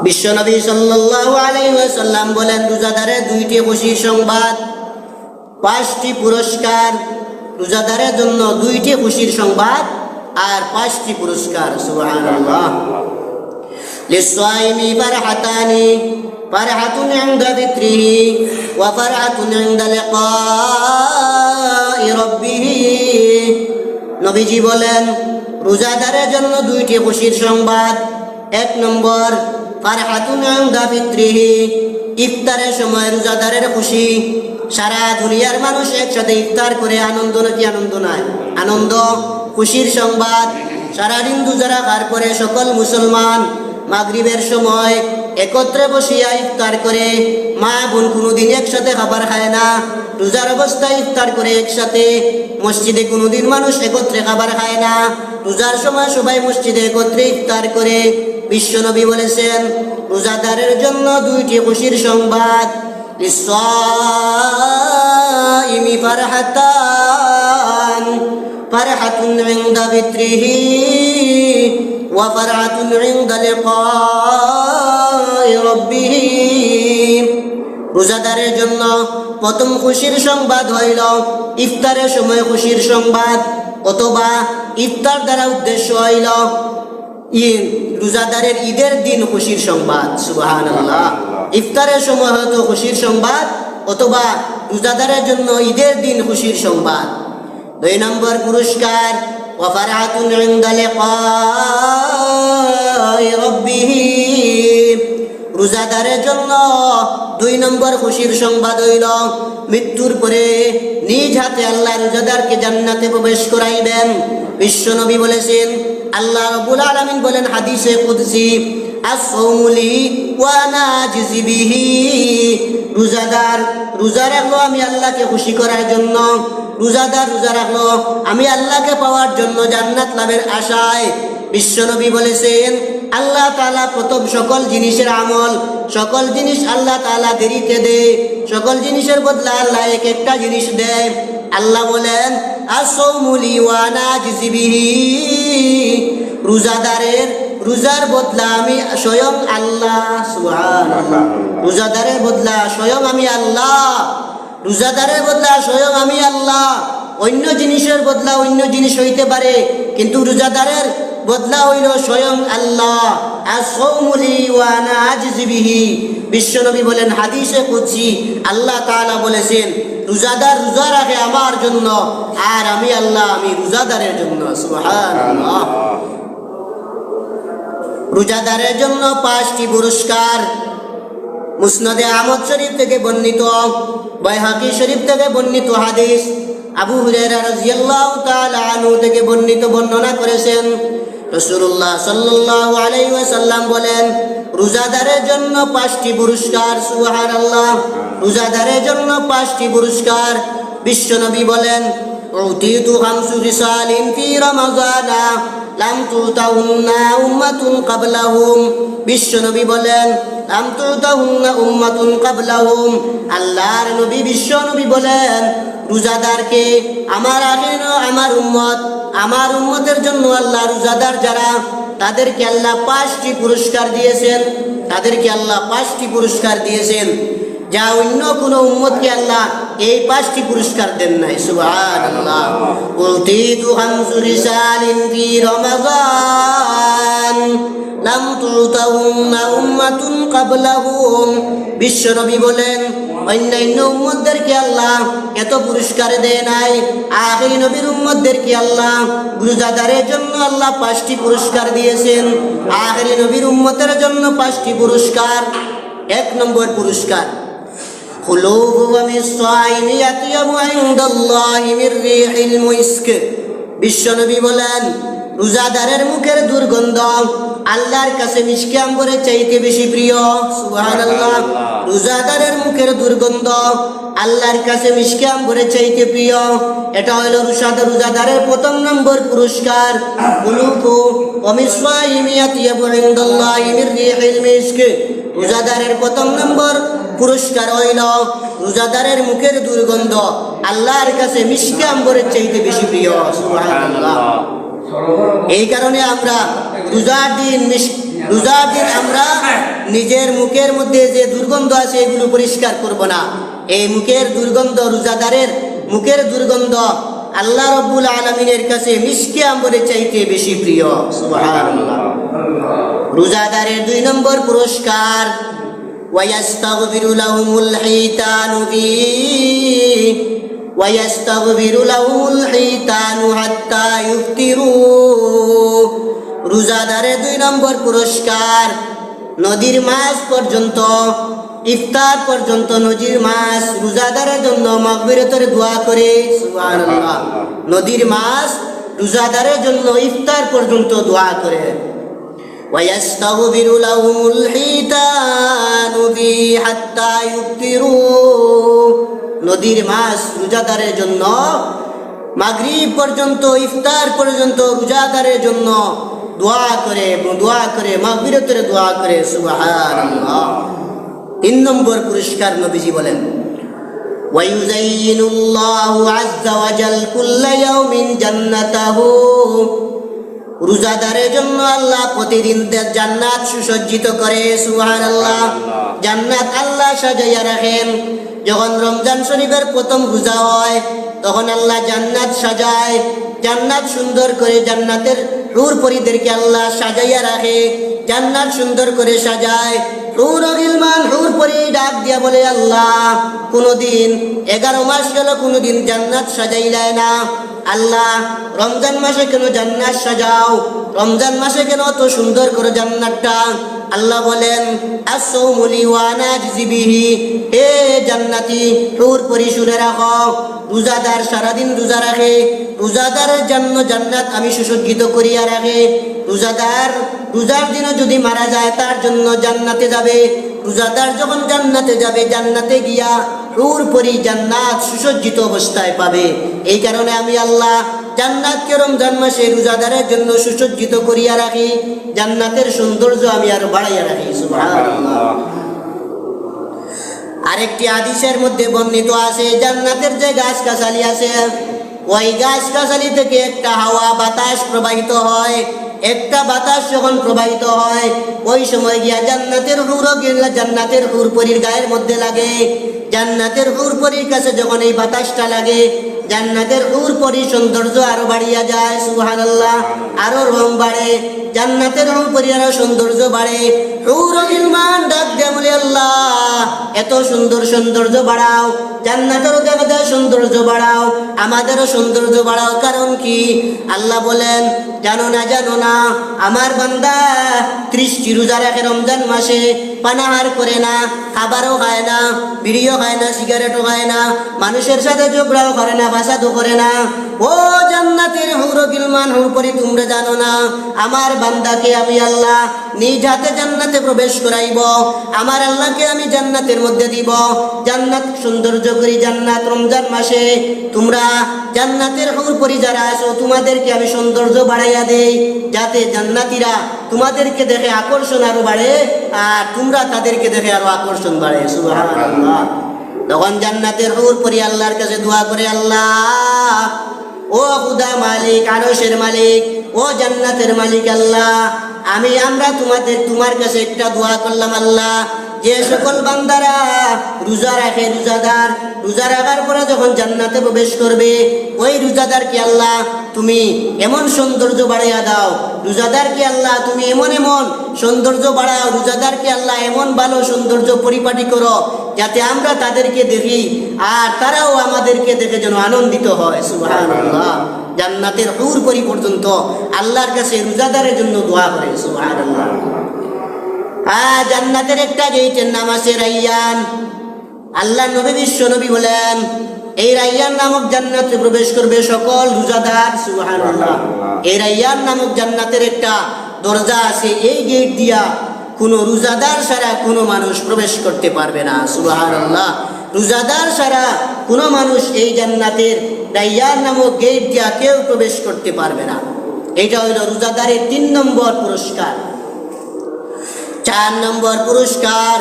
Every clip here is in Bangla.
বিশ্বনবী সাল্লাল্লাহু আলাইহি ওয়াসাল্লাম বলেন, রোজাদারের দুইটি খুশির সংবাদ, 5টি পুরস্কার। রোজাদারের জন্য 2টি খুশির সংবাদ আর 5টি পুরস্কার। সুবহানাল্লাহ। লিসাইমি ফারহাতানি, ফারহাতুন ইনদা যিকরিহি ওয়া ফারহাতুন ইনদা লিকাই রাব্বিহি। নবীজি বলেন, রোজাদারের জন্য 2টি খুশির সংবাদ। 1 নম্বর, ফারহাতুন ইনদা যিকরিহি, ইফতারের সময় রোজাদারের খুশি। সারা দুনিয়ার মানুষ একসাথে ইফতার করে আনন্দ নাকি আনন্দ নয়? আনন্দ, খুশির সংবাদ। সারাদিন রোজা রাখার পরে সকল মুসলমান মাগরিবের সময় একত্রে বসিয়া ইফতার করে। মা বোন কোনোদিন একসাথে খাবার খায় না, রোজার অবস্থায় ইফতার করে একসাথে। মসজিদে কোনোদিন মানুষ একত্রে খাবার খায় না, রোজার সময় সবাই মসজিদে একত্রে ইফতার করে। বিশ্বনবী বলেছেন, রোজাদারের জন্য 2টি খুশির সংবাদ। লিসাইমি ফারহাতান, ফারহাতুন ইনদা যিকরিহি ওয়া ফারহাতুন ইনদা লিকাই রাব্বিহি। রোজাদারের জন্য প্রথম খুশির সংবাদ হইল ইফতারের সময় খুশির সংবাদ, অথবা ইফতার দ্বারা উদ্দেশ্য হইল রোজাদারের ঈদের দিন খুশির সংবাদ। সুবহানাল্লাহ। ইফতারের সময় হয়তো খুশির সংবাদ, অথবা রোজাদারের জন্য ঈদের দিন খুশির সংবাদ। 2 নম্বর পুরস্কার, ওয়া ফারহাতুন ইনদা লিকাই রাব্বিহি। রোজাদারের জন্য 2 নম্বর খুশির সংবাদ হইল মৃত্যুর পরে নিজ হাতে আল্লাহ রোজাদারকে জান্নাতে প্রবেশ করাইবেন। বিশ্বনবী বলেছেন, আল্লাহ রাব্বুল আলামিন বলেন হাদিসে কুদসি, আস-সাওমু লি ওয়া আনা আজজি বিহি। রোজাদার রোজা রাখলো আমি আল্লাহকে খুশি করার জন্য, রোজাদার রোজা রাখলো আমি আল্লাহকে পাওয়ার জন্য, জান্নাত লাভের আশায়। বিশ্বনবী বলেছেন, আল্লাহ তাআলা প্রথম সকল জিনিসের আমল, সকল জিনিস আল্লাহ তাআলা দেরিতে দেয়, সকল জিনিসের বদলা আল্লাহ এক একটা জিনিস দেয়। আল্লাহ বলেন, আস-সাওমু লি ওয়া আনা আজজি বিহি। রোজাদারের রোজার বদলা আমি স্বয়ং আল্লাহ। সুবহানাল্লাহ। রোজাদারের বদলা স্বয়ং আমি আল্লাহ, রোজাদারের বদলা স্বয়ং আমি আল্লাহ। অন্য জিনিসের বদলা অন্য জিনিস হইতে পারে, কিন্তু রোজাদারের বদলা হইল স্বয়ং আল্লাহ। আস-সাওমু লি ওয়া আনা আজজি বিহি। বিশ্বনবী বলেন হাদিসে কুদসি, আল্লাহ তাআলা বলেছেন, রোজাদার রোজা রাখে আমার জন্য, আর আমি আল্লাহ আমি রোজাদারের জন্য। সুবহানাল্লাহ। রোজাদারের জন্য 5টি পুরস্কার। মুসনাদে আহমদ শরীফ থেকে বর্ণিত, বাইহাকি শরীফ থেকে বর্ণিত হাদিস, আবু হুরায়রা রাদিয়াল্লাহু তাআলা আনহু থেকে বর্ণনা করেছেন, রাসূলুল্লাহ সাল্লাল্লাহু আলাইহি ওয়াসাল্লাম বলেন, রোজাদারের জন্য 5টি পুরস্কার। সুবহানাল্লাহ। রোজাদারের জন্য 5টি পুরস্কার। বিশ্বনবী বলেন, উতিতু খামসু রিসালিন ফি রমাযানা লাম তুতাহুন্না উম্মাতুন ক্বাবলাহুম। বিশ্বনবী বলেন, লাম তুতাহুন্না উম্মাতুন ক্বাবলাহুম। আল্লাহর নবী বিশ্বনবী বলেন, রোজাদারকে আমার আগে আমার উম্মতের জন্য আল্লাহ রোজাদার যারা, তাদেরকে আল্লাহ 5টি পুরস্কার দিয়েছেন, তাদেরকে আল্লাহ 5টি পুরস্কার দিয়েছেন, যা অন্য কোন উম্মতকে আল্লাহ এই 5টি পুরস্কার দেন নাই। সুবহানাল্লাহ। উতিতু খামসু রিসালিন ফি রমাযান লাম তুতাহুন্না উম্মাতুন ক্বাবলাহুম। বিশ্বনবী বলেন, অন্যান্য উম্মতদেরকে আল্লাহ এত পুরস্কার দেয় নাই, আখির নবীর উম্মতদেরকে আল্লাহ রোজাদারের জন্য আল্লাহ 5টি পুরস্কার দিয়েছেন, আখির নবীর উম্মতের জন্য 5টি পুরস্কার। 1 নম্বর পুরস্কার, খুলুহু মিস-সাইমি ইয়াতিয়াবু ইনদাল্লাহি মির রিহিল মুস্ক। বিশ্বনবী বলেন, রোজাদারের মুখের দুর্গন্ধ আল্লাহর কাছে মিশকে আম্বরের চাইতে বেশি প্রিয়। সুবহানাল্লাহ। রোজাদারের মুখের দুর্গন্ধ আল্লাহর কাছে মিশকে আম্বরের চাইতে প্রিয়। এটা হলো রোজাদারের 1 নম্বর পুরস্কার। কুলুহু মিস-সাইমি ইয়াতিয়াবু ইনদাল্লাহি মির রিহিল মুস্ক। রোজাদারের 1 নম্বর পুরস্কার হইল রোজাদারের মুখের দুর্গন্ধ আল্লাহর কাছে মিশকে আম্বরের চাইতে বেশি প্রিয়। সুবহানাল্লাহ। এই কারণে আমরা রোজার দিন আমরা নিজের মুখের মধ্যে যে দুর্গন্ধ আছে এগুলো পরিষ্কার করব না। এই মুখের দুর্গন্ধ, রোজাদারের মুখের দুর্গন্ধ আল্লাহ রাব্বুল আলামিনের কাছে মিশকে আম্বরের চাইতে বেশি প্রিয়। সুবহানাল্লাহ। রোজাদারের 2 নম্বর পুরস্কার, ওয়ায়াস্তাগফিরু লাহুমুল হিতানু ওয়ায়াস্তাগফিরু লাহুমুল হিতানু হাত্তা ইফতিরু। রোজাদারের 2 নম্বর পুরস্কার, নদীর মাছ পর্যন্ত, ইফতার পর্যন্ত নদীর মাছ রোজাদারের জন্য মাগফিরাতের দোয়া করে। সুবহানাল্লাহ। নদীর মাছ রোজাদারের জন্য ইফতার পর্যন্ত দোয়া করে। ওয়ায়াস্তাগফিরু লাহুমুল হিতানু হাত্তা ইফতিরু। নদীর মাছ রোজাদারের জন্য মাগরিব পর্যন্ত, ইফতার পর্যন্ত রোজাদারের জন্য দোয়া করে মাগফিরাতের দোয়া করে। সুবহানাল্লাহ। 3 নম্বর পুরস্কার নবীজি বলেন, ওয়ায়ুযায়্যিনুল্লাহু আযযা ওয়া জাল কুল্লা ইয়াউমিন জান্নাতাহু। রোজাদারের জন্য আল্লাহ প্রতিদিন জান্নাত সুসজ্জিত করে। সুবহানাল্লাহ। জান্নাত আল্লাহ সাজাইয়া রাখেন। যখন রমজান শরীফের প্রথম রোজা হয় তখন আল্লাহ জান্নাত সাজায়, জান্নাত সুন্দর করে, জান্নাতের হুর পরীদেরকে আল্লাহ সাজাইয়া রাখে, জান্নাত সুন্দর করে সাজায়। হুর গিলমান, হুর পরী ডাক দিয়া বলে, আল্লাহ কোনদিন 11 মাস গেল কোনদিন জান্নাত সাজাইলাই না, আল্লাহ রমজান মাসে কেন জান্নাত সাজাও, রমজান মাসে কেন অত সুন্দর করে জান্নাতটা? আল্লাহ বলেন, আসসাউমু লি ওয়া আনা আজজি বিহি। হে জান্নাতি হুর পরী শুনে রাখো, রোজাদার সারাদিন রোজা রাখে, রোজাদারের জন্য জান্নাত আমি সুসজ্জিত করিয়া রাখে। রোজাদার রোজার দিনে যদি মারা যায় তার জন্য জান্নাতে যাবে। রোজাদার যখন জান্নাতে যাবে, জান্নাতে গিয়া হুর পরী জান্নাত সুসজ্জিত অবস্থায় পাবে। এই কারণে আমি আল্লাহ জান্নাতকে রমজান মাসে রোজাদারের জন্য সুসজ্জিত করিয়া রাখি, জান্নাতের সৌন্দর্য আমি আরো বাড়াইয়া রাখি। সুবহানাল্লাহ। আরেকটি হাদিসের মধ্যে বর্ণিত আছে, জান্নাতের যে গাছ-গাছালি আছে ওই গাছ-গাছালি থেকে একটা হাওয়া বাতাস প্রবাহিত হয়। একটা বাতাস যখন প্রবাহিত হয় ওই সময় গিয়া জান্নাতের হুর পরীর গায়ের মধ্যে লাগে। জান্নাতের হুর পরীর কাছে যখন এই বাতাসটা লাগে, জান্নাতের হুর পরীর সৌন্দর্য আরো বাড়িয়া যায়। সুবহানাল্লাহ। আরো রং বাড়ে, জান্নাতের হুর পরীর আরো সৌন্দর্য বাড়ে। হুর গিলমান ডাক দেয়া বলে, আল্লাহ এত সুন্দর সৌন্দর্য বাড়াও, জান্নাতেরও দেবতার সৌন্দর্য বাড়াও, আমাদেরও সৌন্দর্য বাড়াও। কারণ কি? আল্লাহ বলেন, জানো না আমার বান্দা 30টি রোজা রাখে রমজান মাসে, পানাহার করে না, খাবারও খায় না, বিড়িও খায় না, সিগারেটও খায় না, মানুষের সাথে ঝগড়াও করে না, ফাসাদও করে না। ও জান্নাতের হুর গিলমান হুর পরী, তোমরা জানো না আমার বান্দাকে আমি আল্লাহ নিজ হাতে জান্নাতে প্রবেশ করাইব, আমার আল্লাহকে আমি জান্নাতের মধ্যে দিব, জান্নাত সৌন্দর্য করি। জান্নাত রমজান মাসে তোমরা জান্নাতের হুর পরী যারা আছো তোমাদেরকে আমি সৌন্দর্য বাড়াইয়া দেই, যাতে জান্নাতীরা তোমাদেরকে দেখে আকর্ষণ আরো বাড়ে আর তোমরা তাদেরকে দেখে আরো আকর্ষণ বাড়ে। সুবহানাল্লাহ। তখন জান্নাতের হুর পরী আল্লাহর কাছে দোয়া করে, আল্লাহ ও খুদা মালিক, আরশের মালিক, ও জান্নাতের মালিক, আল্লাহ আমরা তোমার কাছে একটা দোয়া করলাম, আল্লাহ যে সকল বান্দারা রোজা রাখে, রোজাদার রোজা রাখার পরে যখন জান্নাতে প্রবেশ করবে ওই রোজাদারকে আল্লাহ তুমি এমন সৌন্দর্য বাড়াইয়া দাও, রোজাদারকে আল্লাহ তুমি এমন সৌন্দর্য বাড়াও, রোজাদারকে আল্লাহ এমন ভালো সৌন্দর্য পরিপাটি করো যাতে আমরা তাদেরকে দেখি আর তারাও আমাদেরকে দেখে যেন আনন্দিত হয়। সুবহানাল্লাহ। জান্নাতের হুর পরী পর্যন্ত আল্লাহর কাছে রোজাদারের জন্য দোয়া করে। সুবহানাল্লাহ। জান্নাতের একটা গেটের নাম আছে রাইয়ান। আল্লাহ নবী বিশ্ব নবী বলেন, এই রাইয়ান নামক জান্নাতে প্রবেশ করবে সকল রোজাদার। সুবহানাল্লাহ। এই রাইয়ান নামক জান্নাতের একটা দরজা আছে, এই গেট দিয়া কোনো রোজাদার ছাড়া কোনো মানুষ প্রবেশ করতে পারবে না। সুবহানাল্লাহ। রোজাদার ছাড়া কোনো মানুষ এই জান্নাতের রাইয়ান নামক গেট দিয়া কেউ প্রবেশ করতে পারবে না। এটা হইল রোজাদারের 3 নম্বর পুরস্কার। 4 নম্বর পুরস্কার,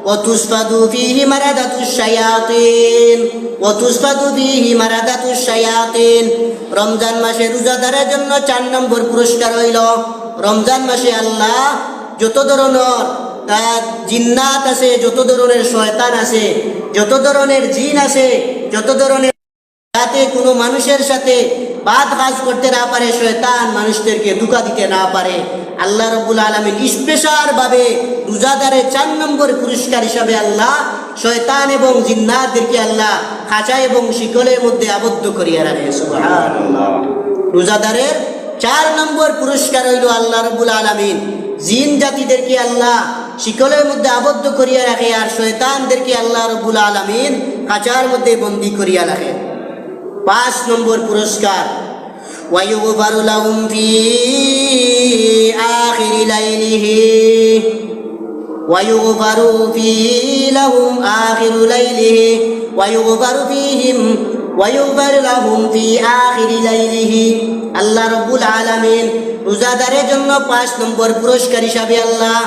ওয়াতুসফাদু ফীহি মারাদাতুশ শায়াতিন। ওয়াতুসফাদু ফীহি মারাদাতুশ শায়াতিন। রমজান মাসে রোজাদারের জন্য 4 নম্বর পুরস্কার হইল, রমজান মাসে আল্লাহ যত ধরনের জিন্নাত আছে, যত ধরনের শয়তান আছে, যত ধরনের জিন আছে, যত ধরনের, যাতে কোনো মানুষের সাথে বাদ কাজ করতে না পারে, শয়তান মানুষদেরকে ধোঁকা দিতে না পারে। আল্লাহ রাব্বুল আলামিন স্পেশাল ভাবে রোজাদারের 4 নম্বর পুরস্কার হিসাবে আল্লাহ শয়তান এবং জিন্নাতদেরকে আল্লাহ খাঁচা এবং শিকলের মধ্যে আবদ্ধ করিয়া রাখে। সুবহানাল্লাহ। রোজাদারের 4 নম্বর পুরস্কার হইল আল্লাহ রাব্বুল আলামিন জিন জাতিদেরকে আল্লাহ শিকলের মধ্যে আবদ্ধ করিয়া রাখে, আর শয়তানদেরকে আল্লাহ রাব্বুল আলামিন খাঁচার মধ্যে বন্দী করিয়া রাখে। 5 নম্বর পুরস্কার, ওয়ায়ুগফারু লাহুম ফি আখিরি লাইলিহি, ওয়ায়ুগফারু ফি লাহুম আখিরু লাইলিহি, ওয়ায়ুগফারু ফিহিম, ওয়ায়ুগফারু লাহুম ফি আখিরি লাইলিহি। আল্লাহ রাব্বুল আলামিন রোজাদারের জন্য 5 নম্বর পুরস্কার হিসাবে আল্লাহ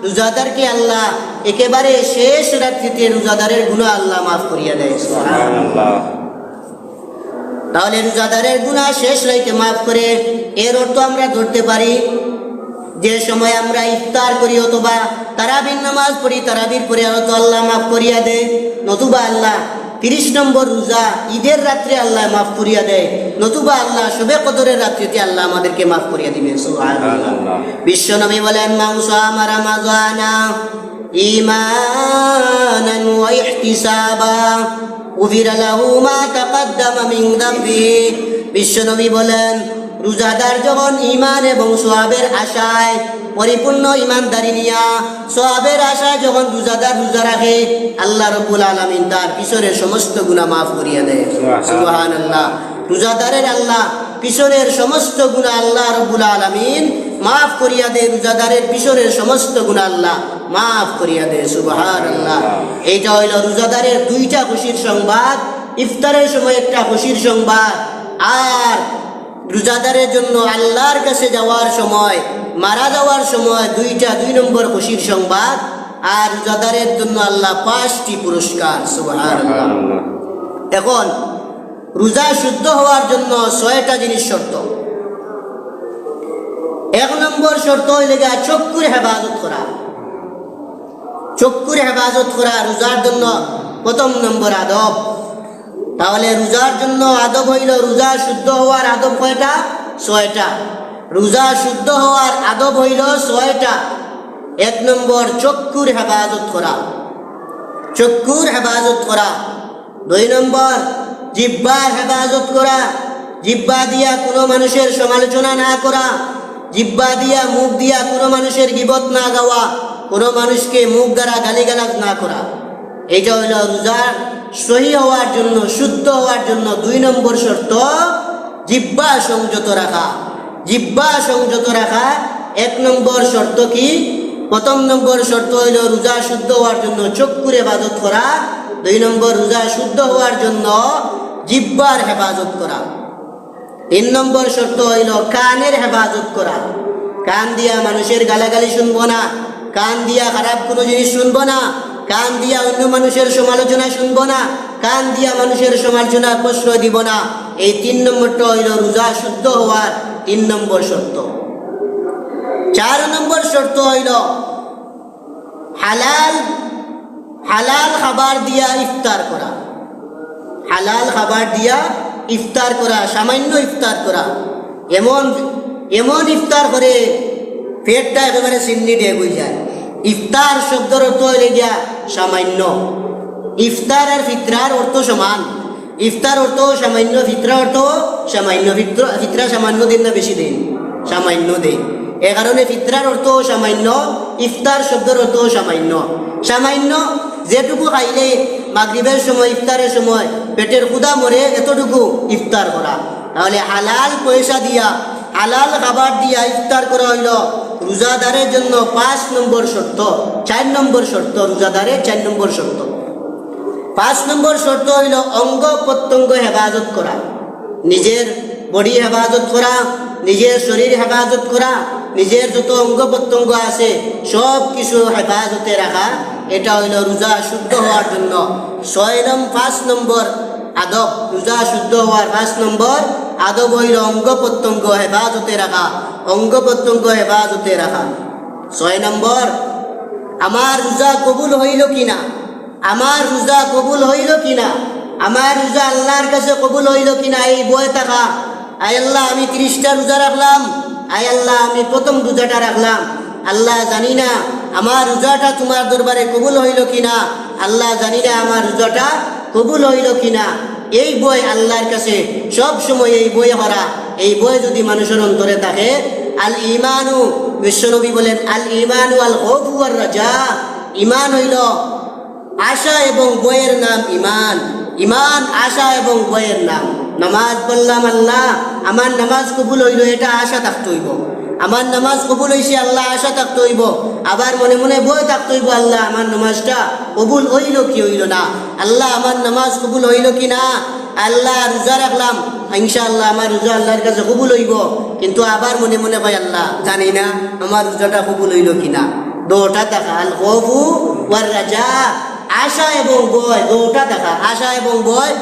রোজাদারকে আল্লাহ একেবারে শেষ রাত্রিতে রোজাদারের গুনাহ আল্লাহ মাফ করিয়া দেয়। সুবহানাল্লাহ। তাহলে রোজাদারের গুনাহ শেষ রাইতে মাফ করে, এর অর্থ আমরা ধরতে পারি যে সময় আমরা ইফতার করি অথবা তারাবির নামাজ পড়ি, তারাবির পরে হয়তো আল্লাহ মাফ করিয়া দেয়, নতুবা আল্লাহ 30 নম্বর রোজা ঈদের রাত্রে আল্লাহ মাফ করিয়া দেয়, নতুবা আল্লাহ শবে কদরের রাত্রিতে আল্লাহ আমাদেরকে মাফ করিয়া দিবেন। সুবহানাল্লাহ। বিশ্বনবী বলেন, মান সামা রমাযানা ঈমানান ওয়া ইহতিসাবা উফিরা লাহু মা তাকাদ্দামা মিন যামবিহি। বিশ্বনবী বলেন, রোজাদার যখন ঈমান এবং সওয়াবের আশায়, পরিপূর্ণ ঈমানদারি নিয়া সওয়াবের আশায় যখন রোজাদার রোজা রাখে, আল্লাহ রাব্বুল আলামিন তার পিছনের সমস্ত গুনাহ মাফ করিয়া দেয়। সুবহানাল্লাহ। রোজাদারের আল্লাহ পিছনের সমস্ত গুনাহ আল্লাহ রাব্বুল আলামিন মাফ করিয়া দেয়, রোজাদারের পিছনের সমস্ত গুনাহ আল্লাহ মাফ করিয়া দেয়। সুবহানাল্লাহ। এইটা হইল রোজাদারের 2টা খুশির সংবাদ, ইফতারের সময় একটা খুশির সংবাদ, আর রোজাদারের জন্য আল্লাহর কাছে যাওয়ার সময়, মারা যাওয়ার সময় 2 নম্বর খুশির সংবাদ, আর রোজাদারের জন্য আল্লাহ 5টি পুরস্কার। সুবহানাল্লাহ। এখন রোজা শুদ্ধ হওয়ার জন্য 6টা জিনিস শর্ত। 1 নম্বর শর্ত হইলে চক্ষুর হেফাজত করা। চক্ষুর হেফাজত করা রোজার জন্য 1ম নম্বর আদব। তাহলে রোজার জন্য আদব হইল, রোজা শুদ্ধ হওয়ার আদব কয়টা? 6টা। রোজা শুদ্ধ হওয়ার আদব হইল 6টা। 1 নম্বর চক্ষুর হেফাজত করা, চক্ষুর হেফাজত করা। 2 নম্বর জিহ্বার হেফাজত করা, জিহ্বা দিয়া কোনো মানুষের সমালোচনা না করা, জিহ্বা দিয়া মুখ দিয়া কোনো মানুষের গীবত না গাওয়া, কোনো মানুষকে মুখ দ্বারা গালিগালাজ না করা। এইটা হইল রোজার সহি হওয়ার জন্য, শুদ্ধ হওয়ার জন্য 2 নম্বর শর্ত, জিহ্বা সংযত রাখা। জিহ্বা সংযত রাখা 1 নম্বর শর্ত কি? 1ম নম্বর শর্ত হইল রোজা শুদ্ধ হওয়ার জন্য চক্ষুর হেফাজত করা। 2 নম্বর রোজা শুদ্ধ হওয়ার জন্য জিহ্বার হেফাজত করা। 3 নম্বর শর্ত হইল কানের হেফাজত করা। কান দিয়া মানুষের গালাগালি শুনবো না, কান দিয়া খারাপ কোনো জিনিস শুনবো না, কান দিয়া অন্য মানুষের সমালোচনা শুনবো না, কান দিয়া মানুষের সমালোচনা প্রশ্রয় দিব না। এই 3 নম্বরটা হইল রোজা শুদ্ধ হওয়ার 3 নম্বর শর্ত। 4 নম্বর শর্ত হইল হালাল হালাল খাবার দিয়া ইফতার করা। হালাল খাবার দিয়া ইফতার করা, সামান্য ইফতার করা। এমন ইফতার করে পেটটা একেবারে চিন্নি দিয়ে হয়ে যায়। ইফতার শব্দের অর্থ হইলে গিয়া সামান্য। ইফতার আর ফিতরার অর্থ সমান। ইফতার অর্থ সামান্য, ফিতরা অর্থ সামান্য। ফিতরা সামান্য দিন না বেশি দিন? সামান্য দিন। এ কারণে ফিতরার অর্থ সামান্য, ইফতার শব্দের অর্থ সামান্য। সামান্য যেটুকু খাইলে মাগরিবের সময়, ইফতারের সময় পেটের ক্ষুধা মরে, এতটুকু ইফতার করা। তাহলে হালাল পয়সা দিয়া, হালাল খাবার দিয়া ইফতার করা হইল রোজাদারের জন্য 5 নম্বর শর্ত। 4 নম্বর শর্ত রোজাদারের 4 নম্বর শর্ত। 5 নম্বর শর্ত হইল অঙ্গ প্রত্যঙ্গ হেফাজত করা। নিজের বডি হেফাজত করা, নিজের শরীর হেফাজত করা, নিজের যত অঙ্গ প্রত্যঙ্গ আছে সব কিছু হেফাজতে রাখা। এটা হইল রোজা শুদ্ধ হওয়ার জন্য 5 নম্বর আদব। রোজা শুদ্ধ হওয়ার 5 নম্বর আদব হইল অঙ্গ প্রত্যঙ্গ হেফাজতে রাখা। অঙ্গ প্রত্যঙ্গ হেফাজতে রাখা। 6 নম্বর আমার রোজা কবুল হইল কিনা, আমার রোজা কবুল হইল কিনা, আমার রোজা আল্লাহর কাছে কবুল হইল কিনা, এই বয়ে থাকা। আয় আল্লাহ আমি 30টা রোজা রাখলাম, আয় আল্লাহ আমি প্রথম রোজাটা রাখলাম, আল্লাহ জানি না আমার রোজাটা তোমার দরবারে কবুল হইল কিনা, আল্লাহ জানি না আমার রোজাটা কবুল হইল কিনা। এই বই আল্লাহর কাছে সব সময় এই বই হরা, এই বই যদি মানুষের অন্তরে থাকে, আল ইমানু, বিশ্বনবী বলেন আল ইমানু আল খৌফু ওয়ার রাজা, ইমান হইল আশা এবং বইয়ের নাম ইমান, ইমান আশা এবং বইয়ের নাম। নামাজ পড়লাম, আল্লাহ আমার নামাজ কবুল হইল, এটা আশা থাকতে হইব। আমার নামাজ কবুল হয়েছে, আল্লাহ আশা থাকতে হইব। আবার মনে মনে বই থাকতে হইব, আল্লাহ আমার নামাজটা কবুল হইল কি হইল না, আল্লাহ আমার নামাজ কবুল হইল কি না। আল্লাহ রোজা রাখলাম, ইনশাআল্লাহ আমার রোজা আল্লাহর কাছে কবুল হইব, কিন্তু আবার মনে মনে কয় আল্লাহ জানি না আমার রোজাটা কবুল হইল কিনা। দুটা দেখা, আল খৌফু ওয়ার রাজা, আশা এবং বয়, দুটা দেখা, আশা এবং বয়,